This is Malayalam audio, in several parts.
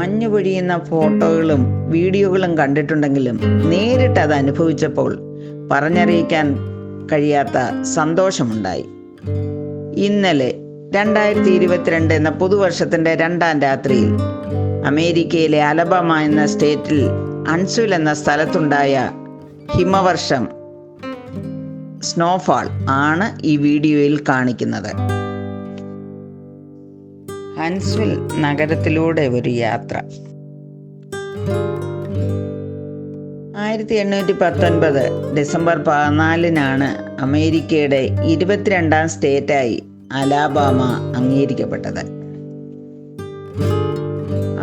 മഞ്ഞ് പൊഴിയുന്ന ഫോട്ടോകളും വീഡിയോകളും കണ്ടിട്ടുണ്ടെങ്കിലും നേരിട്ട് അത് അനുഭവിച്ചപ്പോൾ പറഞ്ഞറിയിക്കാൻ കഴിയാത്ത സന്തോഷമുണ്ടായി. ഇന്നലെ 2022 എന്ന പുതുവർഷത്തിൻ്റെ 2ാം രാത്രിയിൽ അമേരിക്കയിലെ അലബാമ എന്ന സ്റ്റേറ്റിൽ ഹൺസ്വിൽ എന്ന സ്ഥലത്തുണ്ടായ ഹിമവർഷം, സ്നോഫാൾ ആണ് ഈ വീഡിയോയിൽ കാണിക്കുന്നത്. ഹൺസ്വിൽ നഗരത്തിലൂടെ ഒരു യാത്ര. 1819 ഡിസംബർ 14 അമേരിക്കയുടെ 22ാം സ്റ്റേറ്റായി അലാബാമ അംഗീകരിക്കപ്പെട്ടത്.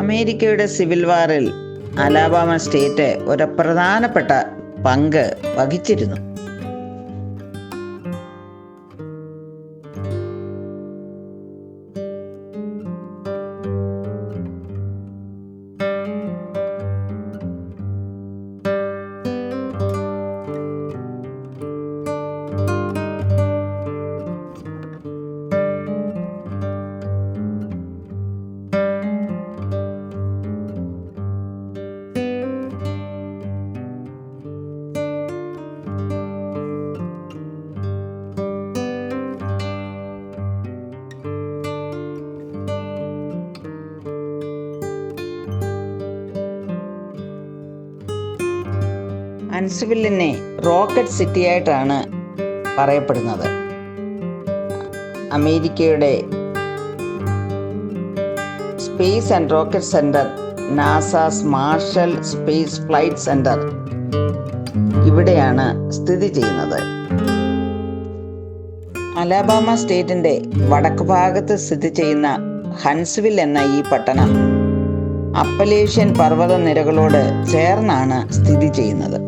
അമേരിക്കയുടെ സിവിൽ വാറിൽ അലാബാമ സ്റ്റേറ്റ് ഒരു പ്രധാനപ്പെട്ട പങ്ക് വഹിച്ചിരുന്നു. ഹൺസ്വില്ലിനെ റോക്കറ്റ് സിറ്റിയായിട്ടാണ് പറയപ്പെടുന്നത്. അമേരിക്കയുടെ space and rocket centre, NASA's Marshall space flight centre ഇവിടെയാണ് സ്ഥിതി ചെയ്യുന്നത്. അലബാമ സ്റ്റേറ്റിൻ്റെ വടക്ക് ഭാഗത്ത് സ്ഥിതി ചെയ്യുന്ന ഹൺസ്വിൽ എന്ന ഈ പട്ടണം അപ്പലേഷ്യൻ പർവ്വതനിരകളോട് ചേർന്നാണ് സ്ഥിതി ചെയ്യുന്നത്.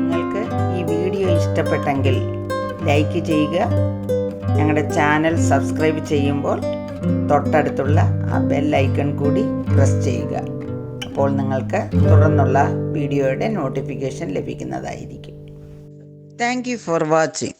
നിങ്ങൾക്ക് ഈ വീഡിയോ ഇഷ്ടപ്പെട്ടെങ്കിൽ ലൈക്ക് ചെയ്യുക. ഞങ്ങളുടെ ചാനൽ സബ്സ്ക്രൈബ് ചെയ്യുമ്പോൾ തൊട്ടടുത്തുള്ള ആ ബെൽ ഐക്കൺ കൂടി പ്രസ് ചെയ്യുക. അപ്പോൾ നിങ്ങൾക്ക് തുടർന്നുള്ള വീഡിയോയുടെ നോട്ടിഫിക്കേഷൻ ലഭിക്കുന്നതായിരിക്കും. Thank you for watching.